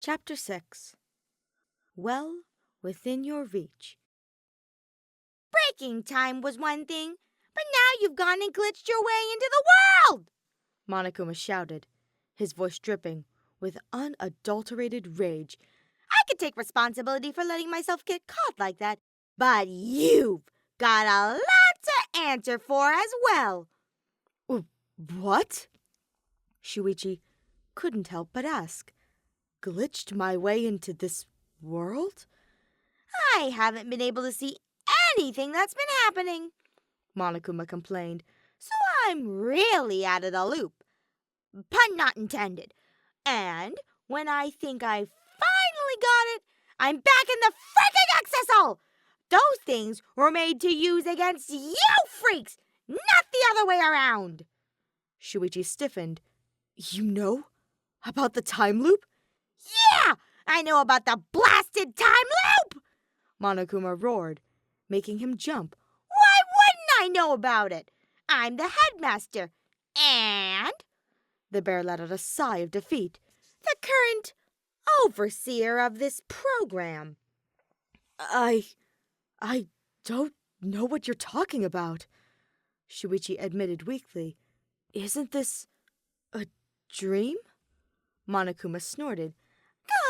Chapter 6. Well Within Your Reach. Breaking time was one thing, but now you've gone and glitched your way into the world! Monokuma shouted, his voice dripping with unadulterated rage. I could take responsibility for letting myself get caught like that, but you've got a lot to answer for as well. What? Shuichi couldn't help but ask. Glitched my way into this world? I haven't been able to see anything that's been happening, Monokuma complained. so I'm really out of the loop. Pun not intended. And when I think I finally got it, I'm back in the freaking Exisal! Those things were made to use against you freaks, not the other way around. Shuichi stiffened. You know about the time loop? Yeah, I know about the blasted time loop! Monokuma roared, making him jump. Why wouldn't I know about it? I'm the headmaster. And The bear let out a sigh of defeat. the current overseer of this program. I don't know what you're talking about, Shuichi admitted weakly. Isn't this a dream? Monokuma snorted.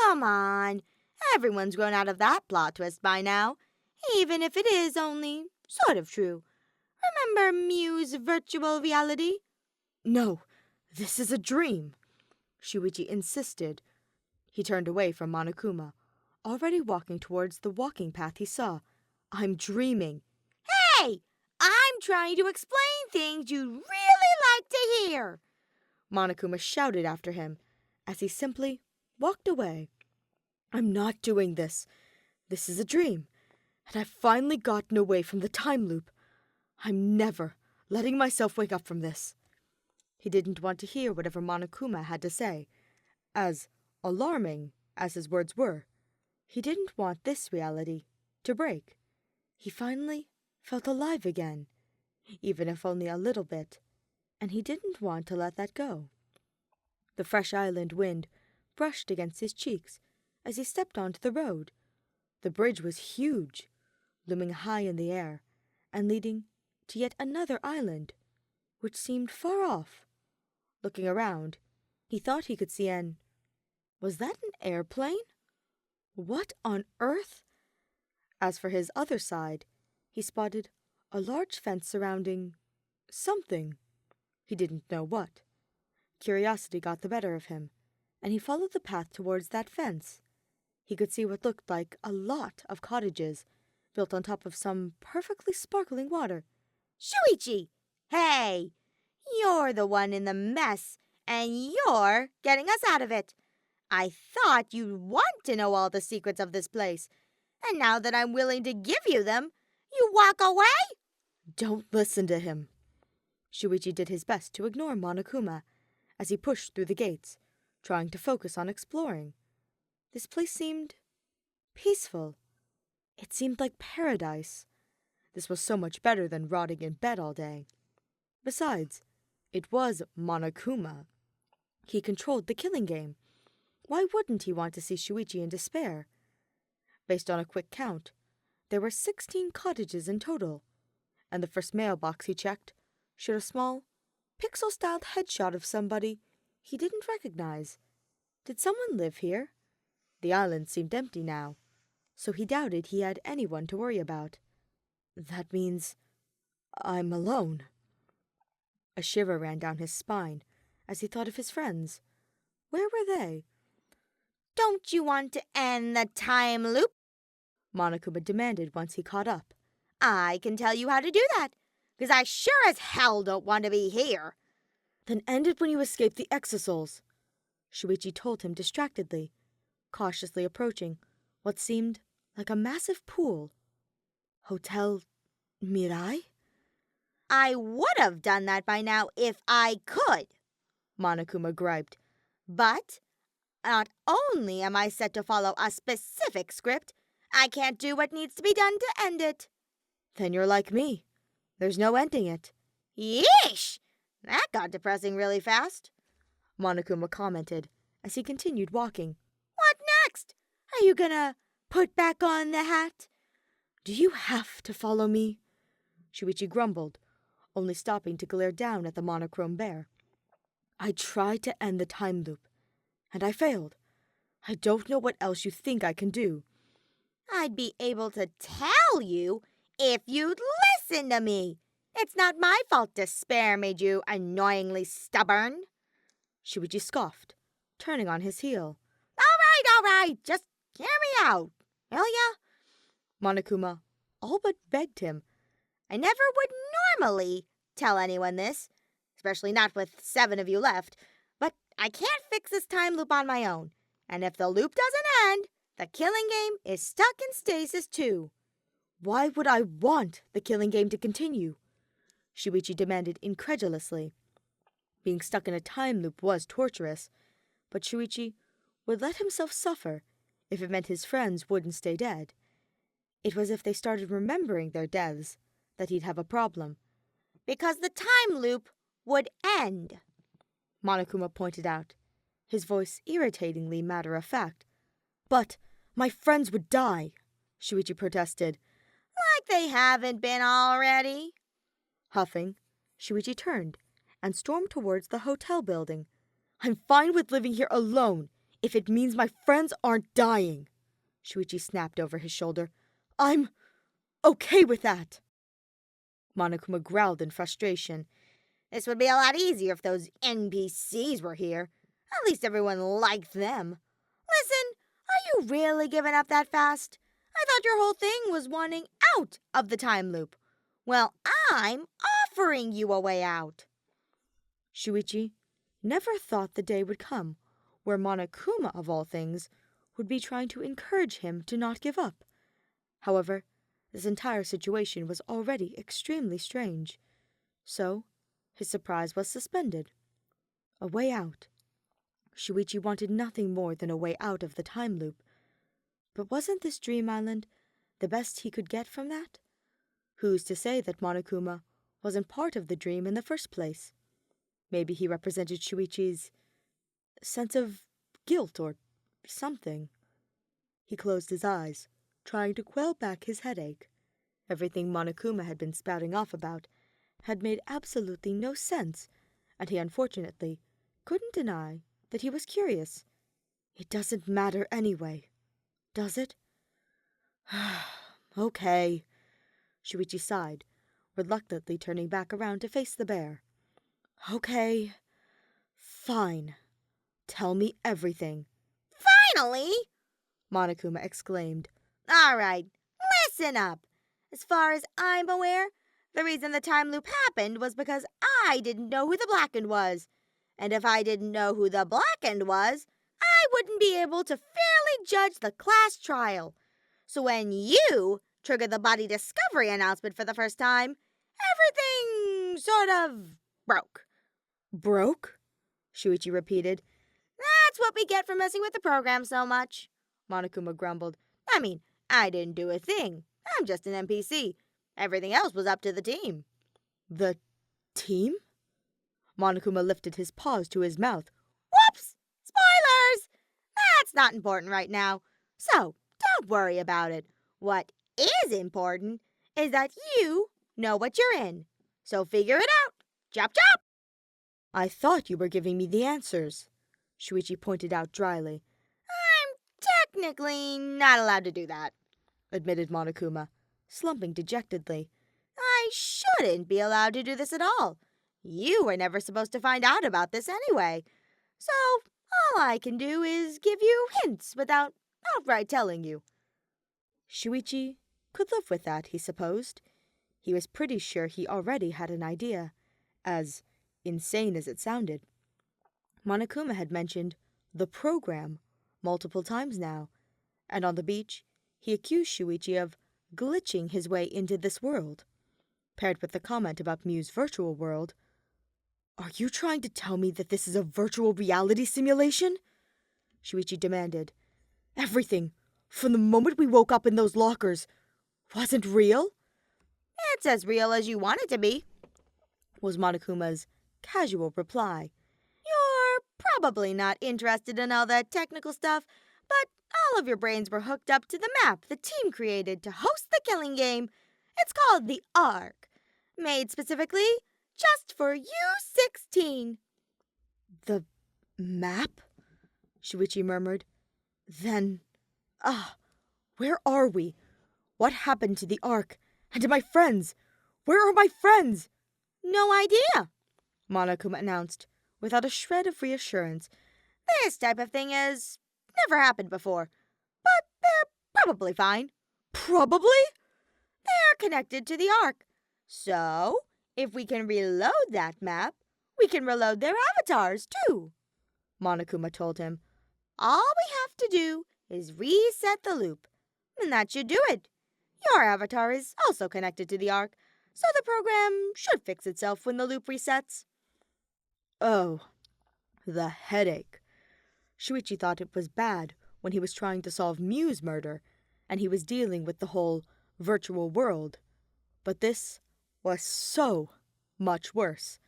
Come on. Everyone's grown out of that plot twist by now, even if it is only sort of true. Remember Mew's virtual reality? No, this is a dream, Shuichi insisted. He turned away from Monokuma, already walking towards the walking path he saw. I'm dreaming. Hey, I'm trying to explain things you'd really like to hear. Monokuma shouted after him as he simply walked away. I'm not doing this. This is a dream, and I've finally gotten away from the time loop. I'm never letting myself wake up from this. He didn't want to hear whatever Monokuma had to say. As alarming as his words were, he didn't want this reality to break. He finally felt alive again, even if only a little bit, and he didn't want to let that go. The fresh island wind brushed against his cheeks as he stepped onto the road. The bridge was huge, looming high in the air, and leading to yet another island, which seemed far off. Looking around, he thought he could see Was that an airplane? What on earth? As for his other side, he spotted a large fence surrounding something. He didn't know what. Curiosity got the better of him, and he followed the path towards that fence. He could see what looked like a lot of cottages built on top of some perfectly sparkling water. Shuichi, hey, you're the one in the mess, and you're getting us out of it. I thought you'd want to know all the secrets of this place, and now that I'm willing to give you them, you walk away? Don't listen to him. Shuichi did his best to ignore Monokuma as he pushed through the gates, trying to focus on exploring. This place seemed peaceful. It seemed like paradise. This was so much better than rotting in bed all day. Besides, it was Monokuma. He controlled the killing game. Why wouldn't he want to see Shuichi in despair? Based on a quick count, there were 16 cottages in total, and the first mailbox he checked showed a small, pixel-styled headshot of somebody he didn't recognize. Did someone live here? The island seemed empty now, so he doubted he had anyone to worry about. That means I'm alone. A shiver ran down his spine as he thought of his friends. Where were they? Don't you want to end the time loop? Monokuma demanded once he caught up. I can tell you how to do that, because I sure as hell don't want to be here. Then end it when you escape the Exisals, Shuichi told him distractedly, cautiously approaching what seemed like a massive pool. Hotel Mirai? I would have done that by now if I could, Monokuma griped. but not only am I set to follow a specific script, I can't do what needs to be done to end it. Then you're like me. There's no ending it. Yeesh! That got depressing really fast. Monokuma commented as he continued walking. What Are you gonna put back on the hat? Do you have to follow me? Shuichi grumbled, only stopping to glare down at the monochrome bear. I tried to end the time loop, and I failed. I don't know what else you think I can do. I'd be able to tell you if you'd listen to me. It's not my fault despair made you annoyingly stubborn. Shuichi scoffed, turning on his heel. All right, just hear me out, will ya? Monokuma all but begged him. I never would normally tell anyone this, especially not with 7 of you left, but I can't fix this time loop on my own. And if the loop doesn't end, the killing game is stuck in stasis too. Why would I want the killing game to continue? Shuichi demanded incredulously. Being stuck in a time loop was torturous, but Shuichi would let himself suffer if it meant his friends wouldn't stay dead. It was if they started remembering their deaths that he'd have a problem. Because the time loop would end, Monokuma pointed out, his voice irritatingly matter-of-fact. But my friends would die, Shuichi protested. like they haven't been already. Huffing, Shuichi turned and stormed towards the hotel building. I'm fine with living here alone if it means my friends aren't dying, Shuichi snapped over his shoulder. I'm okay with that. Monokuma growled in frustration. This would be a lot easier if those NPCs were here. At least everyone liked them. Listen, are you really giving up that fast? I thought your whole thing was wanting out of the time loop. Well, I'm offering you a way out. Shuichi never thought the day would come where Monokuma, of all things, would be trying to encourage him to not give up. However, this entire situation was already extremely strange. So, his surprise was suspended. A way out. Shuichi wanted nothing more than a way out of the time loop. But wasn't this dream island the best he could get from that? Who's to say that Monokuma wasn't part of the dream in the first place? Maybe he represented Shuichi's sense of guilt or something. He closed his eyes, trying to quell back his headache. Everything Monokuma had been spouting off about had made absolutely no sense, and he unfortunately couldn't deny that he was curious. It doesn't matter anyway, does it? Okay, Shuichi sighed, reluctantly turning back around to face the bear. Okay, fine. Tell me everything. Finally! Monokuma exclaimed. All right, listen up. As far as I'm aware, the reason the time loop happened was because I didn't know who the Blackened was. And if I didn't know who the Blackened was, I wouldn't be able to fairly judge the class trial. So when you triggered the body discovery announcement for the first time, everything sort of broke. Broke? Shuichi repeated. That's what we get for messing with the program so much, Monokuma grumbled. I mean, I didn't do a thing. I'm just an NPC. Everything else was up to the team. The team? Monokuma lifted his paws to his mouth. Whoops! Spoilers! That's not important right now. So, don't worry about it. What is important is that you know what you're in. So figure it out. Chop chop! I thought you were giving me the answers, Shuichi pointed out dryly. I'm technically not allowed to do that, admitted Monokuma, slumping dejectedly. I shouldn't be allowed to do this at all. You were never supposed to find out about this anyway. So, all I can do is give you hints without outright telling you. Shuichi could live with that, he supposed. He was pretty sure he already had an idea, as insane as it sounded. Monokuma had mentioned the program multiple times now, and on the beach he accused Shuichi of glitching his way into this world. Paired with the comment about Mew's virtual world, are you trying to tell me that this is a virtual reality simulation? Shuichi demanded. Everything, from the moment we woke up in those lockers, wasn't real? It's as real as you want it to be, was Monokuma's casual reply. You're probably not interested in all that technical stuff, but all of your brains were hooked up to the map the team created to host the killing game. It's called the Ark, made specifically just for you 16. The map? Shuichi murmured. Then, where are we? What happened to the Ark? And to my friends? Where are my friends? No idea, Monokuma announced, without a shred of reassurance. This type of thing has never happened before, but they're probably fine. Probably? They're connected to the Ark. So, if we can reload that map, we can reload their avatars too, Monokuma told him. All we have to do is reset the loop, and that should do it. Your avatar is also connected to the Ark, so the program should fix itself when the loop resets. Oh, the headache. Shuichi thought it was bad when he was trying to solve Mew's murder, and he was dealing with the whole virtual world. But this was so much worse.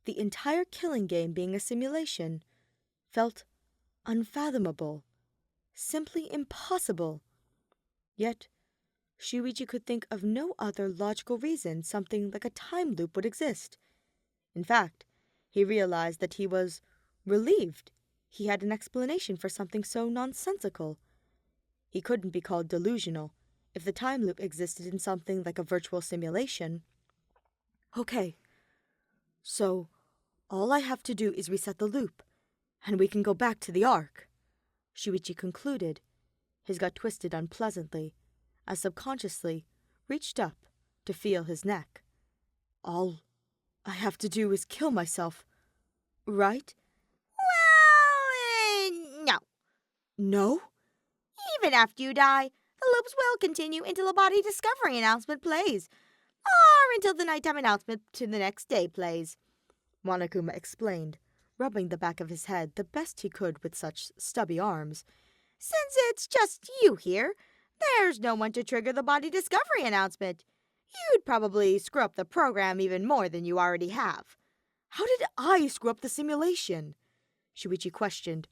The entire killing game being a simulation felt unfathomable, simply impossible. Yet, Shuichi could think of no other logical reason something like a time loop would exist. In fact, he realized that he was relieved he had an explanation for something so nonsensical. He couldn't be called delusional if the time loop existed in something like a virtual simulation. Okay, so all I have to do is reset the loop, and we can go back to the Ark, Shuichi concluded. His gut twisted unpleasantly, as subconsciously reached up to feel his neck. All I have to do is kill myself, right? Well, no. No? Even after you die, the loops will continue until a body discovery announcement plays, or until the nighttime announcement to the next day plays, Monokuma explained, rubbing the back of his head the best he could with such stubby arms. Since it's just you here, there's no one to trigger the body discovery announcement. You'd probably screw up the program even more than you already have. How did I screw up the simulation? Shuichi questioned,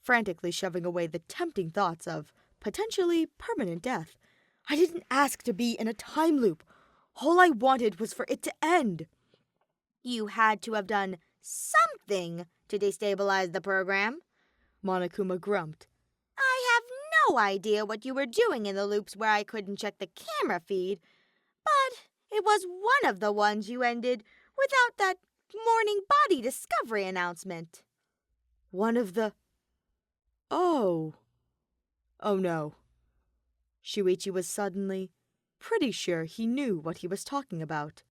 frantically shoving away the tempting thoughts of potentially permanent death. I didn't ask to be in a time loop. All I wanted was for it to end. You had to have done something to destabilize the program, Monokuma grumped. I have no idea what you were doing in the loops where I couldn't check the camera feed, but it was one of the ones you ended without that morning body discovery announcement. One of the... Oh no. Shuichi was suddenly pretty sure he knew what he was talking about.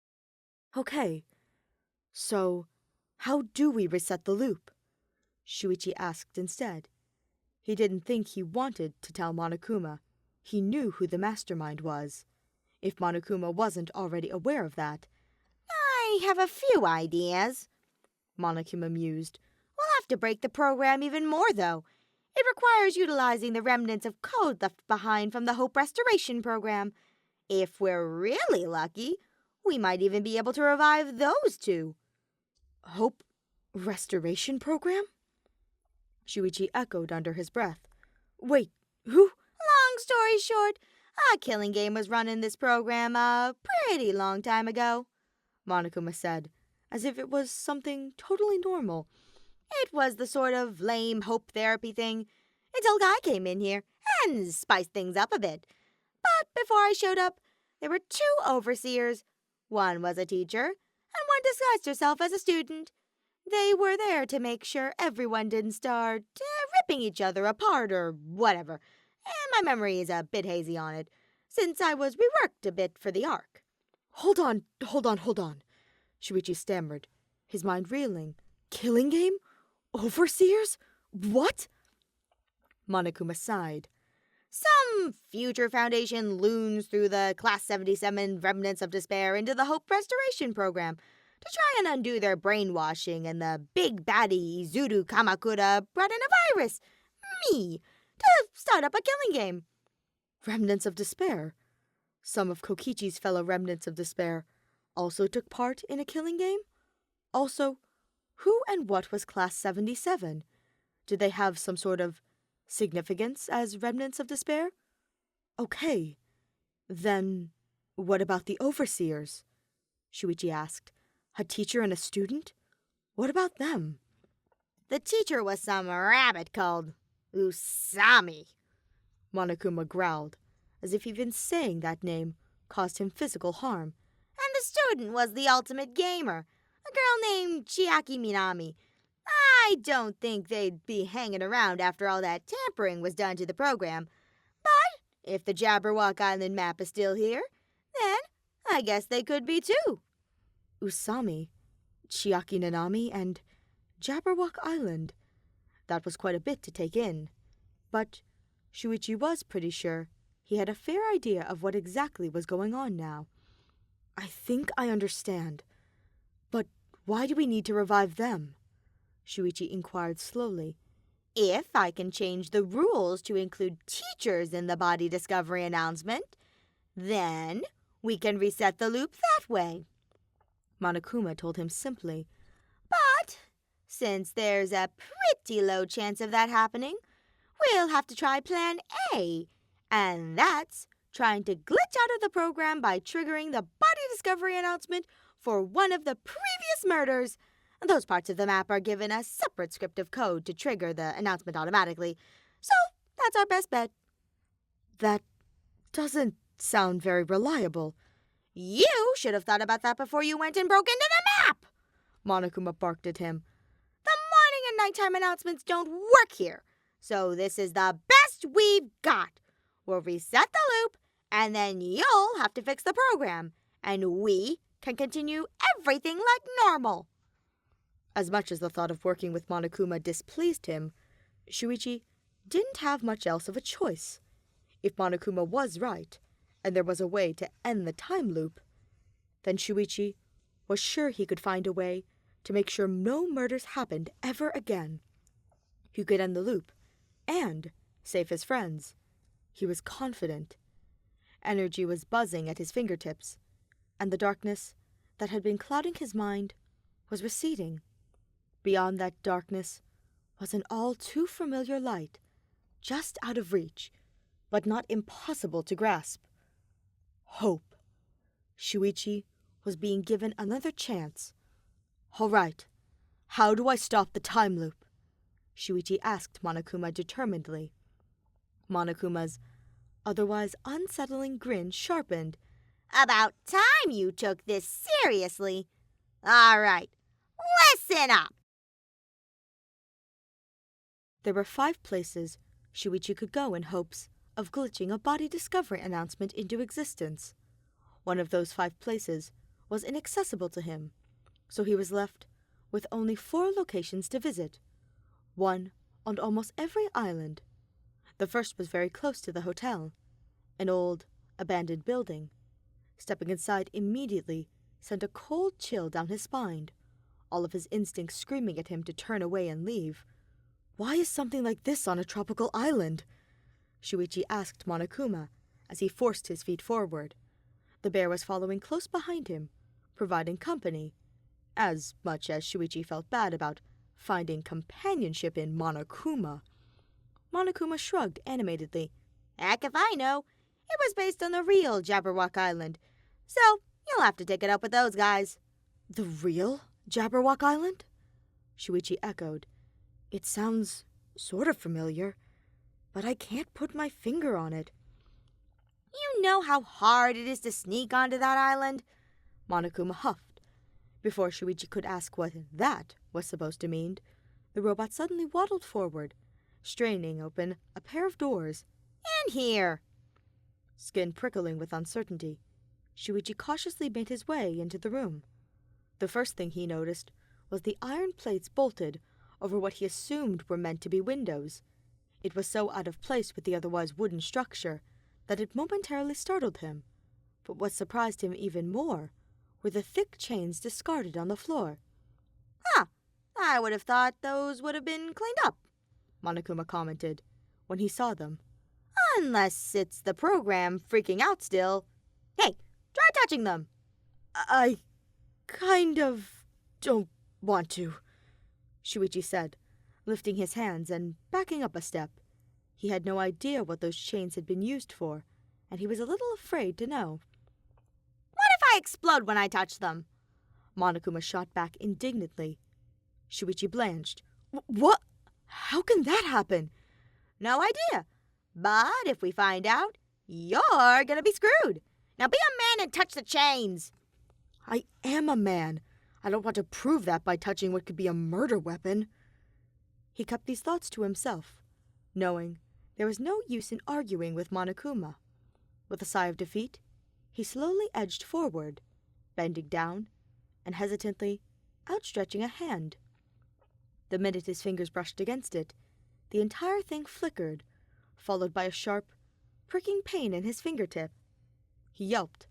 Okay, so how do we reset the loop? Shuichi asked instead. He didn't think he wanted to tell Monokuma. He knew who the mastermind was, if Monokuma wasn't already aware of that. I have a few ideas, Monokuma mused. We'll have to break the program even more, though. It requires utilizing the remnants of code left behind from the Hope Restoration Program. If we're really lucky, we might even be able to revive those two. Hope Restoration Program? Shuichi echoed under his breath. Wait, who? Long story short, a killing game was run in this program a pretty long time ago, Monokuma said, as if it was something totally normal. It was the sort of lame hope therapy thing, until Guy came in here and spiced things up a bit. But before I showed up, there were two overseers. One was a teacher, and one disguised herself as a student. They were there to make sure everyone didn't start ripping each other apart or whatever. And my memory is a bit hazy on it, since I was reworked a bit for the Ark. Hold on. Shuichi stammered, his mind reeling. Killing game? Overseers? What? Monokuma sighed. Some future foundation loons through the Class 77 remnants of despair into the Hope Restoration Program to try and undo their brainwashing, and the big baddie Izuru Kamakura brought in a virus, me, to start up a killing game. Remnants of despair? Some of Kokichi's fellow remnants of despair also took part in a killing game? Also, who and what was Class 77? Did they have some sort of Significance as remnants of despair? Okay. Then what about the overseers? Shuichi asked. A teacher and a student? What about them? The teacher was some rabbit called Usami. Monokuma growled, as if even saying that name caused him physical harm. And the student was the ultimate gamer, a girl named Chiaki Minami. I don't think they'd be hanging around after all that tampering was done to the program. But if the Jabberwock Island map is still here, then I guess they could be too. Usami, Chiaki Nanami, and Jabberwock Island. That was quite a bit to take in. But Shuichi was pretty sure he had a fair idea of what exactly was going on now. I think I understand. But why do we need to revive them? Shuichi inquired slowly. If I can change the rules to include teachers in the body discovery announcement, then we can reset the loop that way. Monokuma told him simply. But since there's a pretty low chance of that happening, we'll have to try Plan A, and that's trying to glitch out of the program by triggering the body discovery announcement for one of the previous murders. Those parts of the map are given a separate script of code to trigger the announcement automatically, so that's our best bet. That doesn't sound very reliable. You should have thought about that before you went and broke into the map! Monokuma barked at him. The morning and nighttime announcements don't work here, so this is the best we've got. We'll reset the loop, and then you'll have to fix the program, and we can continue everything like normal. As much as the thought of working with Monokuma displeased him, Shuichi didn't have much else of a choice. If Monokuma was right, and there was a way to end the time loop, then Shuichi was sure he could find a way to make sure no murders happened ever again. He could end the loop and save his friends. He was confident. Energy was buzzing at his fingertips, and the darkness that had been clouding his mind was receding. Beyond that darkness was an all-too-familiar light, just out of reach, but not impossible to grasp. Hope. Shuichi was being given another chance. All right, how do I stop the time loop? Shuichi asked Monokuma determinedly. Monokuma's otherwise unsettling grin sharpened. About time you took this seriously. All right, listen up. There were 5 places Shuichi could go in hopes of glitching a body discovery announcement into existence. One of those 5 places was inaccessible to him, so he was left with only 4 locations to visit, one on almost every island. The first was very close to the hotel, an old, abandoned building. Stepping inside immediately sent a cold chill down his spine, all of his instincts screaming at him to turn away and leave. Why is something like this on a tropical island? Shuichi asked Monokuma as he forced his feet forward. The bear was following close behind him, providing company, as much as Shuichi felt bad about finding companionship in Monokuma. Monokuma shrugged animatedly. Heck if I know. It was based on the real Jabberwock Island, so you'll have to take it up with those guys. The real Jabberwock Island? Shuichi echoed. It sounds sort of familiar, but I can't put my finger on it. You know how hard it is to sneak onto that island? Monokuma huffed. Before Shuichi could ask what that was supposed to mean, the robot suddenly waddled forward, straining open a pair of doors. In here! Skin prickling with uncertainty, Shuichi cautiously made his way into the room. The first thing he noticed was the iron plates bolted over what he assumed were meant to be windows. It was so out of place with the otherwise wooden structure that it momentarily startled him. But what surprised him even more were the thick chains discarded on the floor. Huh, I would have thought those would have been cleaned up, Monokuma commented when he saw them. Unless it's the program freaking out still. Hey, try touching them. I kind of don't want to, Shuichi said, lifting his hands and backing up a step. He had no idea what those chains had been used for, and he was a little afraid to know. What if I explode when I touch them? Monokuma shot back indignantly. Shuichi blanched. What? How can that happen? No idea. But if we find out, you're gonna be screwed. Now be a man and touch the chains. I am a man. I don't want to prove that by touching what could be a murder weapon. He kept these thoughts to himself, knowing there was no use in arguing with Monokuma. With a sigh of defeat, he slowly edged forward, bending down and hesitantly outstretching a hand. The minute his fingers brushed against it, the entire thing flickered, followed by a sharp, pricking pain in his fingertip. He yelped,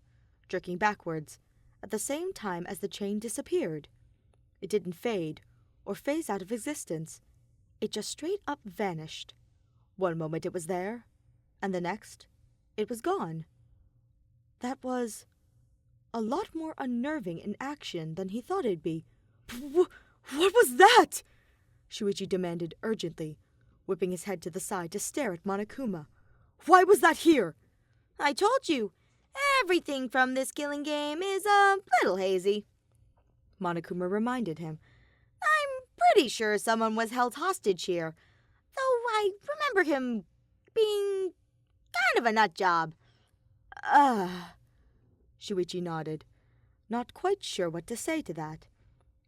jerking backwards, at the same time as the chain disappeared. It didn't fade or phase out of existence. It just straight up vanished. One moment it was there, and the next, it was gone. That was a lot more unnerving in action than he thought it'd be. What was that? Shuichi demanded urgently, whipping his head to the side to stare at Monokuma. Why was that here? I told you, everything from this killing game is a little hazy. Monokuma reminded him. I'm pretty sure someone was held hostage here, though I remember him being kind of a nut job. Shuichi nodded, not quite sure what to say to that.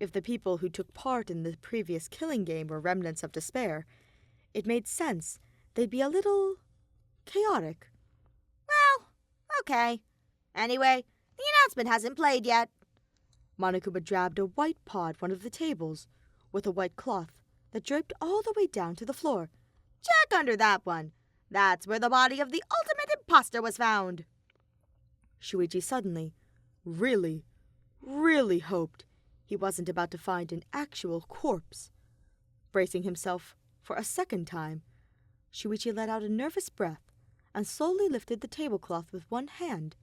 If the people who took part in the previous killing game were remnants of despair, it made sense they'd be a little chaotic. Well, okay. Anyway, the announcement hasn't played yet. Monokuma dragged a white paw at one of the tables, with a white cloth that draped all the way down to the floor. Check under that one. That's where the body of the ultimate imposter was found. Shuichi suddenly, really hoped he wasn't about to find an actual corpse. Bracing himself for a second time, Shuichi let out a nervous breath and slowly lifted the tablecloth with one hand.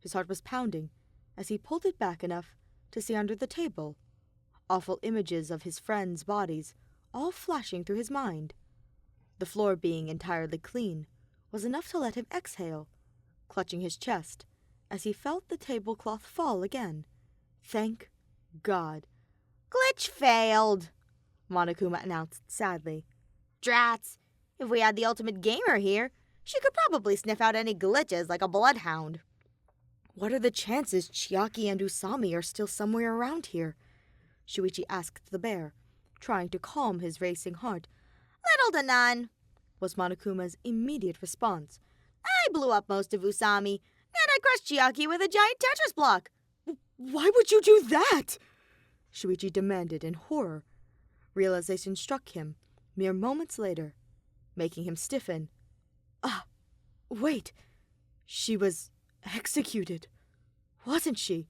His heart was pounding as he pulled it back enough to see under the table, awful images of his friends' bodies all flashing through his mind. The floor being entirely clean was enough to let him exhale, clutching his chest as he felt the tablecloth fall again. Thank God. Glitch failed, Monokuma announced sadly. Drats! If we had the ultimate gamer here, she could probably sniff out any glitches like a bloodhound. What are the chances Chiaki and Usami are still somewhere around here? Shuichi asked the bear, trying to calm his racing heart. Little to none, was Monokuma's immediate response. I blew up most of Usami, and I crushed Chiaki with a giant Tetris block. Why would you do that? Shuichi demanded in horror. Realization struck him mere moments later, making him stiffen. Wait. She was executed, wasn't she?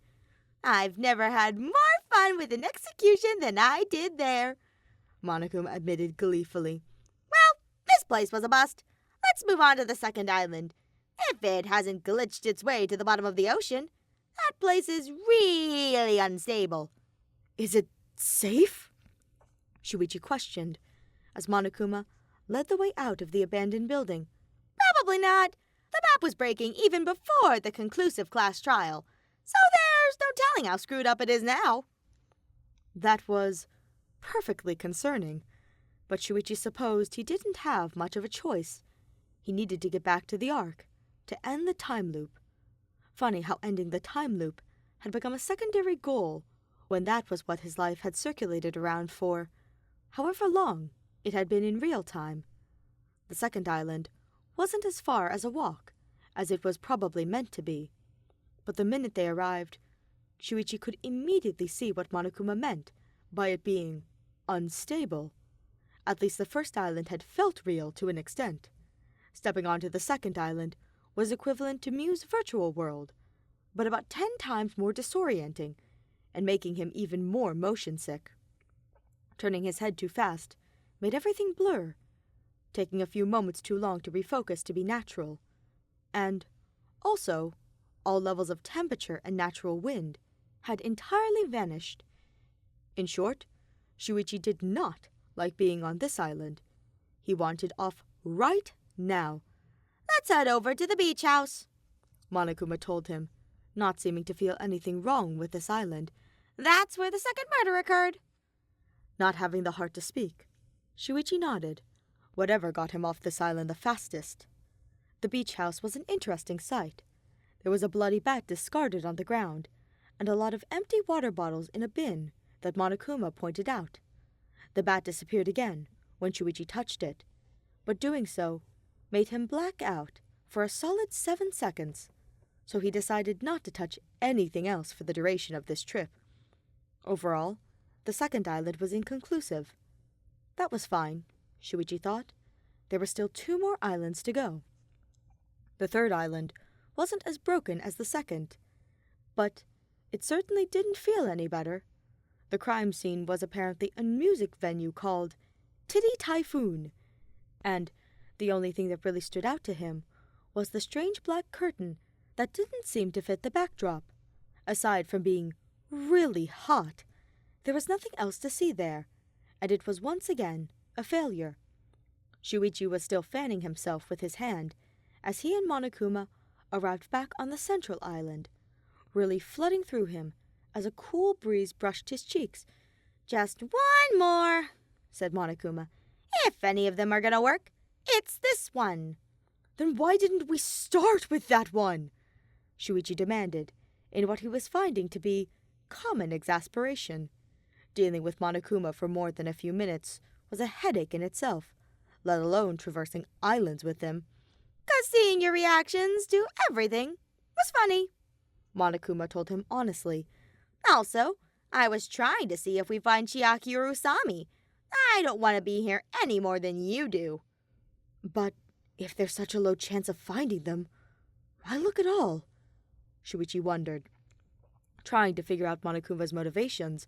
I've never had more fun with an execution than I did there, Monokuma admitted gleefully. Well, this place was a bust. Let's move on to the second island. If it hasn't glitched its way to the bottom of the ocean, that place is really unstable. Is it safe? Shuichi questioned, as Monokuma led the way out of the abandoned building. Probably not. The map was breaking even before the conclusive class trial, so there's no telling how screwed up it is now. That was perfectly concerning, but Shuichi supposed he didn't have much of a choice. He needed to get back to the Ark, to end the time loop. Funny how ending the time loop had become a secondary goal when that was what his life had circulated around for however long it had been in real time. The second island wasn't as far as a walk as it was probably meant to be, but the minute they arrived, Shuichi could immediately see what Monokuma meant by it being unstable. At least the first island had felt real to an extent. Stepping onto the second island was equivalent to Mew's virtual world, but about 10 times more disorienting, and making him even more motion-sick. Turning his head too fast made everything blur, taking a few moments too long to refocus to be natural. And, also, all levels of temperature and natural wind had entirely vanished. In short, Shuichi did not like being on this island. He wanted off right now. Let's head over to the beach house, Monokuma told him, not seeming to feel anything wrong with this island. That's where the second murder occurred. Not having the heart to speak, Shuichi nodded. Whatever got him off this island the fastest. The beach house was an interesting sight. There was a bloody bat discarded on the ground, and a lot of empty water bottles in a bin that Monokuma pointed out. The bat disappeared again when Shuichi touched it, but doing so made him black out for a solid 7 seconds, so he decided not to touch anything else for the duration of this trip. Overall, the second island was inconclusive. That was fine, Shuichi thought. There were still 2 more islands to go. The third island wasn't as broken as the second, but it certainly didn't feel any better. The crime scene was apparently a music venue called Titty Typhoon, and the only thing that really stood out to him was the strange black curtain that didn't seem to fit the backdrop. Aside from being really hot, there was nothing else to see there, and it was once again a failure. Shuichi was still fanning himself with his hand as he and Monokuma arrived back on the central island, really flooding through him as a cool breeze brushed his cheeks. Just one more, said Monokuma. If any of them are going to work, it's this one. Then why didn't we start with that one? Shuichi demanded, in what he was finding to be common exasperation. Dealing with Monokuma for more than a few minutes was a headache in itself, let alone traversing islands with him. 'Cause seeing your reactions to everything was funny, Monokuma told him honestly. Also, I was trying to see if we find Chiaki or Usami. I don't want to be here any more than you do. But if there's such a low chance of finding them, why look at all? Shuichi wondered. Trying to figure out Monokuma's motivations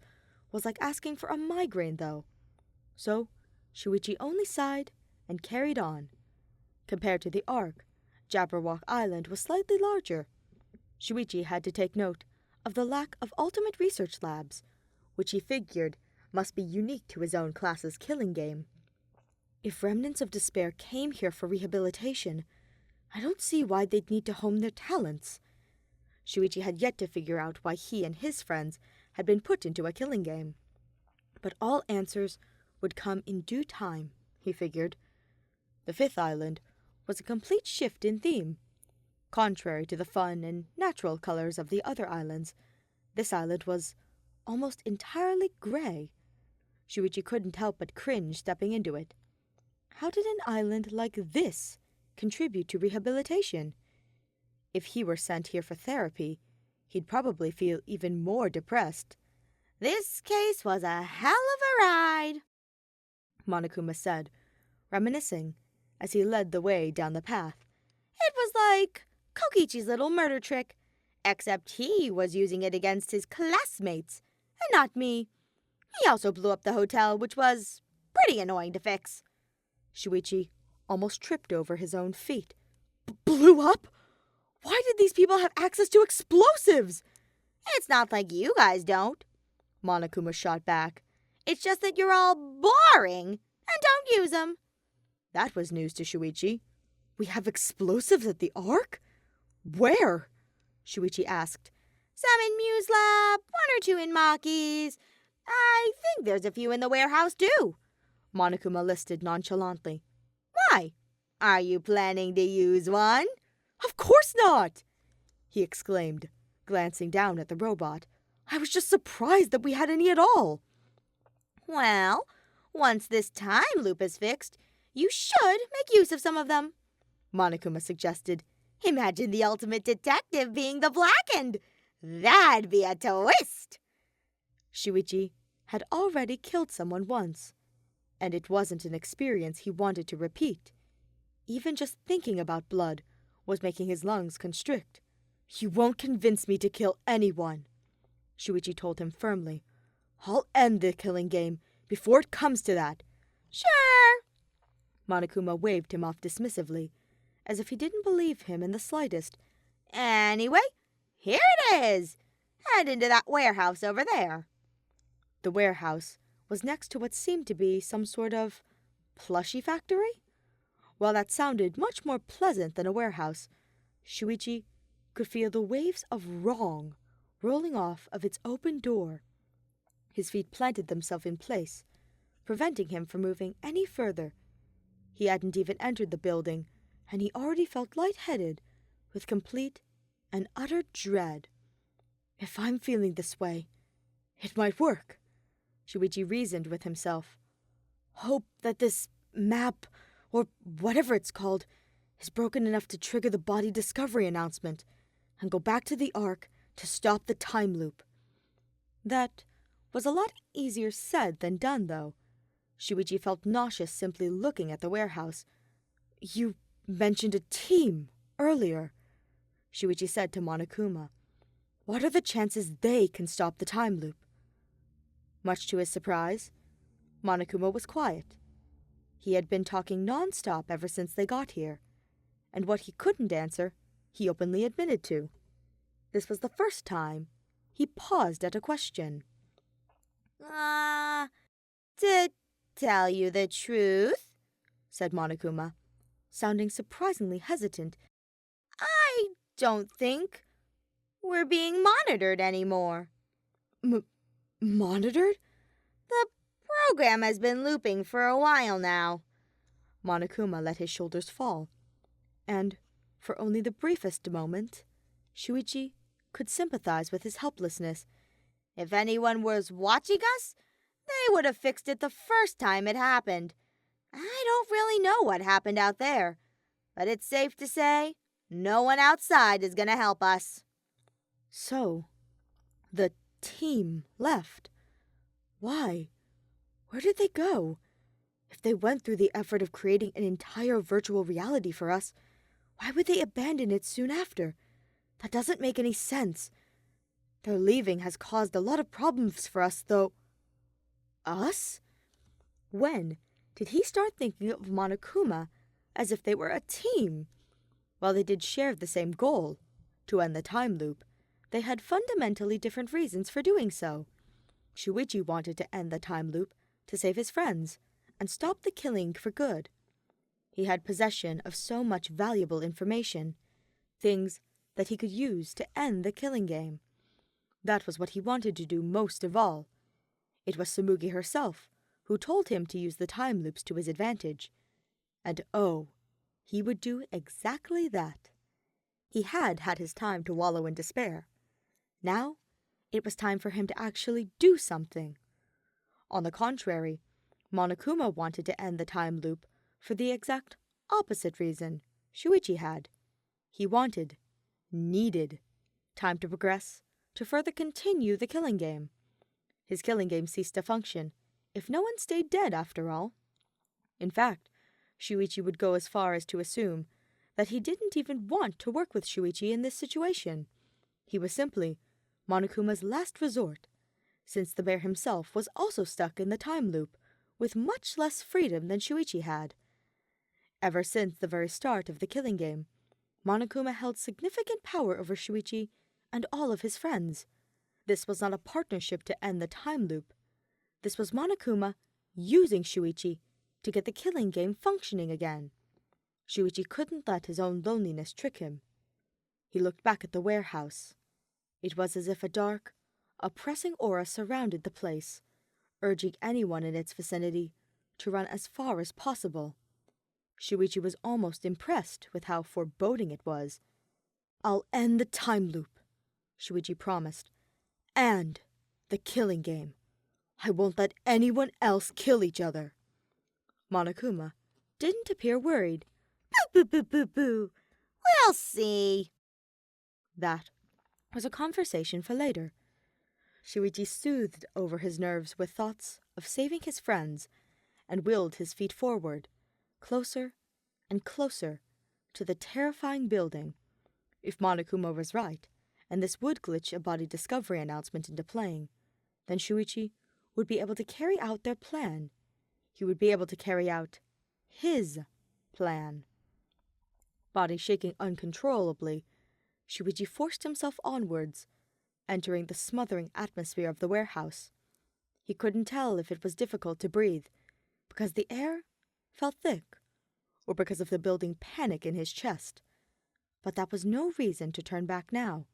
was like asking for a migraine, though. So, Shuichi only sighed and carried on. Compared to the Ark, Jabberwock Island was slightly larger. Shuichi had to take note of the lack of ultimate research labs, which he figured must be unique to his own class's killing game. If remnants of despair came here for rehabilitation, I don't see why they'd need to hone their talents. Shuichi had yet to figure out why he and his friends had been put into a killing game. But all answers would come in due time, he figured. The fifth island was a complete shift in theme. Contrary to the fun and natural colors of the other islands, this island was almost entirely gray. Shuichi couldn't help but cringe stepping into it. How did an island like this contribute to rehabilitation? If he were sent here for therapy, he'd probably feel even more depressed. This case was a hell of a ride, Monokuma said, reminiscing as he led the way down the path. It was like Kokichi's little murder trick, except he was using it against his classmates, and not me. He also blew up the hotel, which was pretty annoying to fix. Shuichi almost tripped over his own feet. Blew up? Why did these people have access to explosives? It's not like you guys don't, Monokuma shot back. It's just that you're all boring and don't use them. That was news to Shuichi. We have explosives at the Ark? Where? Shuichi asked. Some in Muse Lab, 1 or 2 in Maki's. I think there's a few in the warehouse, too, Monokuma listed nonchalantly. Why? Are you planning to use one? Of course not! He exclaimed, glancing down at the robot. I was just surprised that we had any at all. Well, once this time loop is fixed, you should make use of some of them, Monokuma suggested. Imagine the ultimate detective being the Blackened. That'd be a twist. Shuichi had already killed someone once, and it wasn't an experience he wanted to repeat. Even just thinking about blood was making his lungs constrict. You won't convince me to kill anyone, Shuichi told him firmly. I'll end the killing game before it comes to that. Sure. Monokuma waved him off dismissively, as if he didn't believe him in the slightest. Anyway, here it is. Head into that warehouse over there. The warehouse was next to what seemed to be some sort of plushie factory. While that sounded much more pleasant than a warehouse, Shuichi could feel the waves of wrong rolling off of its open door. His feet planted themselves in place, preventing him from moving any further. He hadn't even entered the building, and he already felt lightheaded with complete and utter dread. If I'm feeling this way, it might work, Shuichi reasoned with himself. Hope that this map, or whatever it's called, is broken enough to trigger the body discovery announcement, and go back to the Ark to stop the time loop. That was a lot easier said than done, though. Shuichi felt nauseous simply looking at the warehouse. You mentioned a team earlier, Shuichi said to Monokuma. What are the chances they can stop the time loop? Much to his surprise, Monokuma was quiet. He had been talking non-stop ever since they got here, and what he couldn't answer, he openly admitted to. This was the first time he paused at a question. To tell you the truth, said Monokuma, sounding surprisingly hesitant. I don't think we're being monitored anymore. Monitored? The program has been looping for a while now. Monokuma let his shoulders fall, and, for only the briefest moment, Shuichi could sympathize with his helplessness. If anyone was watching us, they would have fixed it the first time it happened. I don't really know what happened out there, but it's safe to say no one outside is going to help us. So, the team left. Why? Where did they go? If they went through the effort of creating an entire virtual reality for us, why would they abandon it soon after? That doesn't make any sense. Their leaving has caused a lot of problems for us, though. Us? When did he start thinking of Monokuma as if they were a team? While they did share the same goal, to end the time loop, they had fundamentally different reasons for doing so. Shuichi wanted to end the time loop to save his friends and stop the killing for good. He had possession of so much valuable information, things that he could use to end the killing game. That was what he wanted to do most of all. It was Tsumugi herself who told him to use the time loops to his advantage. And oh, he would do exactly that. He had had his time to wallow in despair. Now, it was time for him to actually do something. On the contrary, Monokuma wanted to end the time loop for the exact opposite reason Shuichi had. He needed time to progress, to further continue the killing game. His killing game ceased to function if no one stayed dead after all. In fact, Shuichi would go as far as to assume that he didn't even want to work with Shuichi in this situation. He was simply Monokuma's last resort, since the bear himself was also stuck in the time loop with much less freedom than Shuichi had. Ever since the very start of the killing game, Monokuma held significant power over Shuichi and all of his friends. This was not a partnership to end the time loop. This was Monokuma using Shuichi to get the killing game functioning again. Shuichi couldn't let his own loneliness trick him. He looked back at the warehouse. It was as if a dark, oppressing aura surrounded the place, urging anyone in its vicinity to run as far as possible. Shuichi was almost impressed with how foreboding it was. I'll end the time loop, Shuichi promised. And the killing game. I won't let anyone else kill each other. Monokuma didn't appear worried. Boo, boo, boo, boo, boo. We'll see. That was a conversation for later. Shuichi soothed over his nerves with thoughts of saving his friends and willed his feet forward, closer and closer to the terrifying building. If Monokuma was right, and this would glitch a body discovery announcement into playing, then Shuichi would be able to carry out their plan. He would be able to carry out his plan. Body shaking uncontrollably, Shuichi forced himself onwards, entering the smothering atmosphere of the warehouse. He couldn't tell if it was difficult to breathe, because the air felt thick, or because of the building panic in his chest. But that was no reason to turn back now.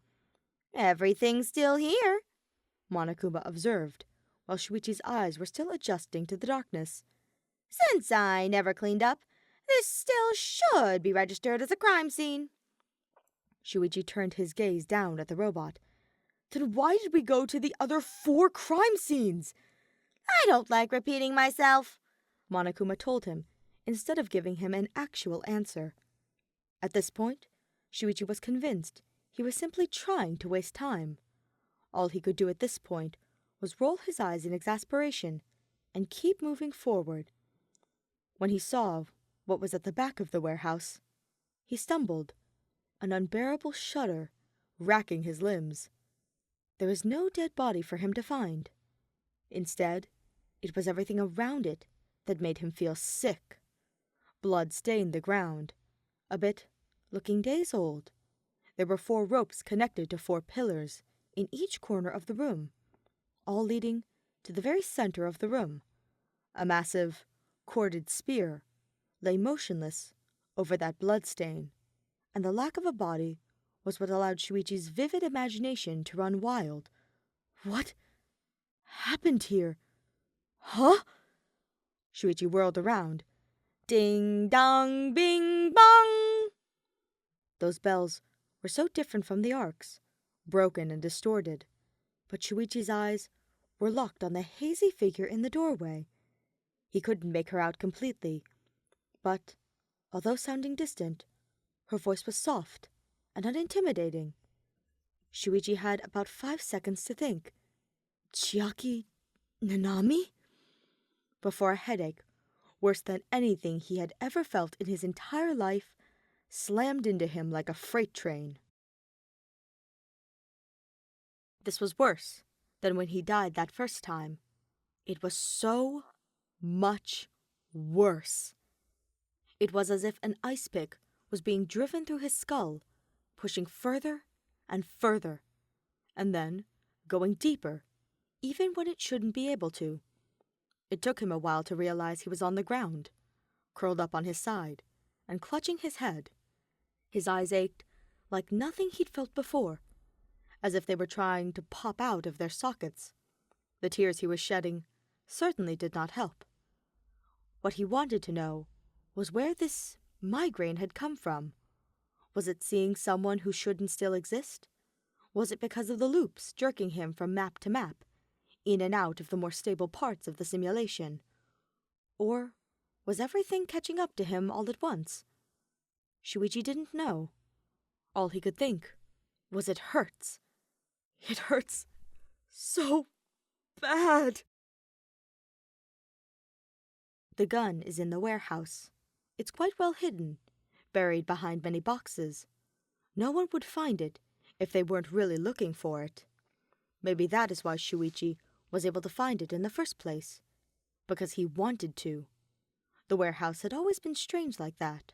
Everything's still here, Monokuma observed, while Shuichi's eyes were still adjusting to the darkness. Since I never cleaned up, this still should be registered as a crime scene. Shuichi turned his gaze down at the robot. Then why did we go to the other 4 crime scenes? I don't like repeating myself, Monokuma told him, instead of giving him an actual answer. At this point, Shuichi was convinced he was simply trying to waste time. All he could do at this point was roll his eyes in exasperation and keep moving forward. When he saw what was at the back of the warehouse, he stumbled, an unbearable shudder racking his limbs. There was no dead body for him to find. Instead, it was everything around it that made him feel sick. Blood stained the ground, a bit looking days old. There were 4 ropes connected to 4 pillars in each corner of the room, all leading to the very center of the room. A massive, corded spear lay motionless over that blood stain, and the lack of a body was what allowed Shuichi's vivid imagination to run wild. What happened here? Huh? Shuichi whirled around. Ding dong bing bong! Those bells were so different from the arcs, broken and distorted, but Shuichi's eyes were locked on the hazy figure in the doorway. He couldn't make her out completely, but, although sounding distant, her voice was soft and unintimidating. Shuichi had about 5 seconds to think. Chiaki Nanami? Before a headache, worse than anything he had ever felt in his entire life, slammed into him like a freight train. This was worse than when he died that first time. It was so much worse. It was as if an ice pick was being driven through his skull, pushing further and further, and then going deeper, even when it shouldn't be able to. It took him a while to realize he was on the ground, curled up on his side, and clutching his head. His eyes ached like nothing he'd felt before, as if they were trying to pop out of their sockets. The tears he was shedding certainly did not help. What he wanted to know was where this migraine had come from. Was it seeing someone who shouldn't still exist? Was it because of the loops jerking him from map to map, in and out of the more stable parts of the simulation? Or was everything catching up to him all at once? Shuichi didn't know. All he could think was it hurts. It hurts so bad. The gun is in the warehouse. It's quite well hidden, buried behind many boxes. No one would find it if they weren't really looking for it. Maybe that is why Shuichi was able to find it in the first place, because he wanted to. The warehouse had always been strange like that.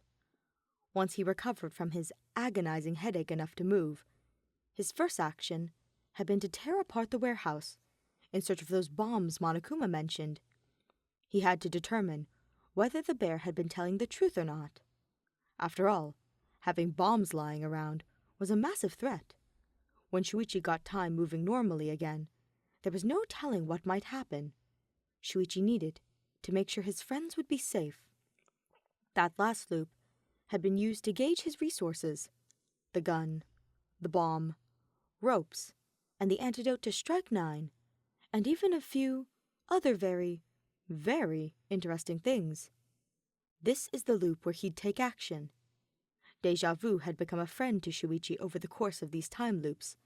Once he recovered from his agonizing headache enough to move, his first action had been to tear apart the warehouse in search of those bombs Monokuma mentioned. He had to determine whether the bear had been telling the truth or not. After all, having bombs lying around was a massive threat. When Shuichi got time moving normally again, there was no telling what might happen. Shuichi needed to make sure his friends would be safe. That last loop had been used to gauge his resources: the gun, the bomb, ropes, and the antidote to Strike 9, and even a few other very, very interesting things. This is the loop where he'd take action. Deja vu had become a friend to Shuichi over the course of these time loops,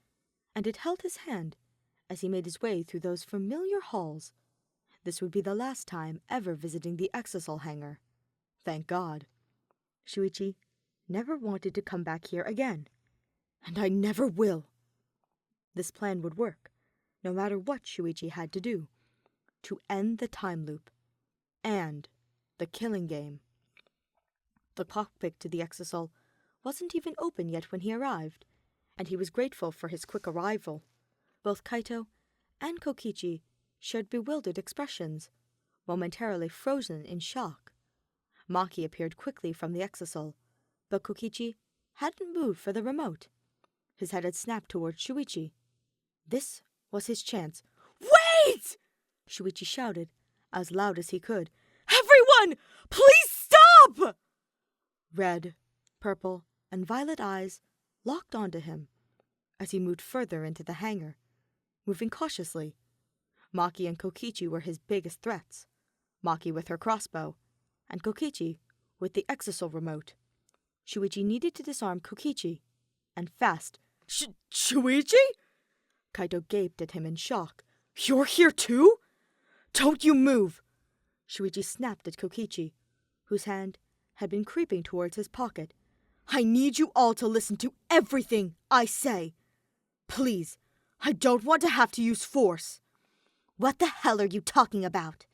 and it held his hand as he made his way through those familiar halls. This would be the last time ever visiting the Exosol hangar. Thank God. Shuichi never wanted to come back here again, and I never will. This plan would work, no matter what Shuichi had to do, to end the time loop and the killing game. The cockpit to the Exosol wasn't even open yet when he arrived, and he was grateful for his quick arrival. Both Kaito and Kokichi shared bewildered expressions, momentarily frozen in shock. Maki appeared quickly from the exisal, but Kokichi hadn't moved for the remote. His head had snapped towards Shuichi. This was his chance. "Wait!" Shuichi shouted, as loud as he could. "Everyone! Please stop!" Red, purple, and violet eyes locked onto him as he moved further into the hangar, moving cautiously. Maki and Kokichi were his biggest threats. Maki with her crossbow, and Kokichi with the exisal remote. Shuichi needed to disarm Kokichi, and fast. Shuichi? Kaito gaped at him in shock. "You're here too? Don't you move!" Shuichi snapped at Kokichi, whose hand had been creeping towards his pocket. "I need you all to listen to everything I say. Please, I don't want to have to use force." "What the hell are you talking about?"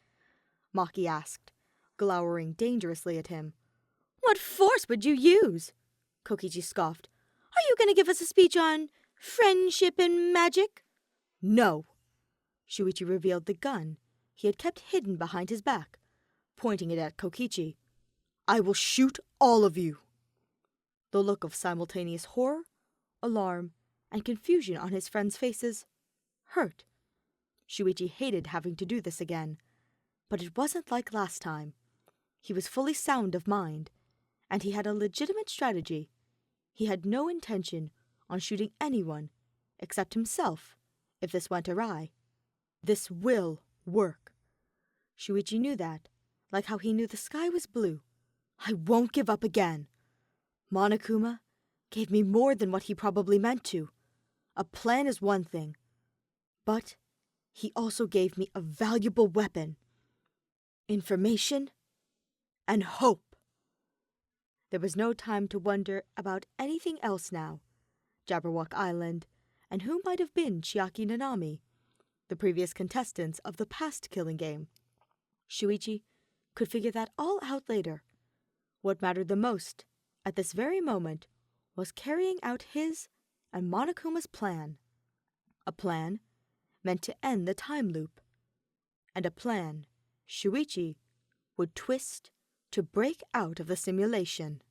Maki asked, glowering dangerously at him. "What force would you use?" Kokichi scoffed. "Are you going to give us a speech on friendship and magic?" "No." Shuichi revealed the gun he had kept hidden behind his back, pointing it at Kokichi. "I will shoot all of you." The look of simultaneous horror, alarm, and confusion on his friends' faces hurt. Shuichi hated having to do this again, but it wasn't like last time. He was fully sound of mind, and he had a legitimate strategy. He had no intention on shooting anyone except himself if this went awry. This will work. Shuichi knew that, like how he knew the sky was blue. "I won't give up again. Monokuma gave me more than what he probably meant to. A plan is one thing, but he also gave me a valuable weapon. Information and hope." There was no time to wonder about anything else now. Jabberwock Island, and who might have been Chiaki Nanami, the previous contestants of the past killing game. Shuichi could figure that all out later. What mattered the most at this very moment was carrying out his and Monokuma's plan. A plan meant to end the time loop. And a plan Shuichi would twist to break out of the simulation.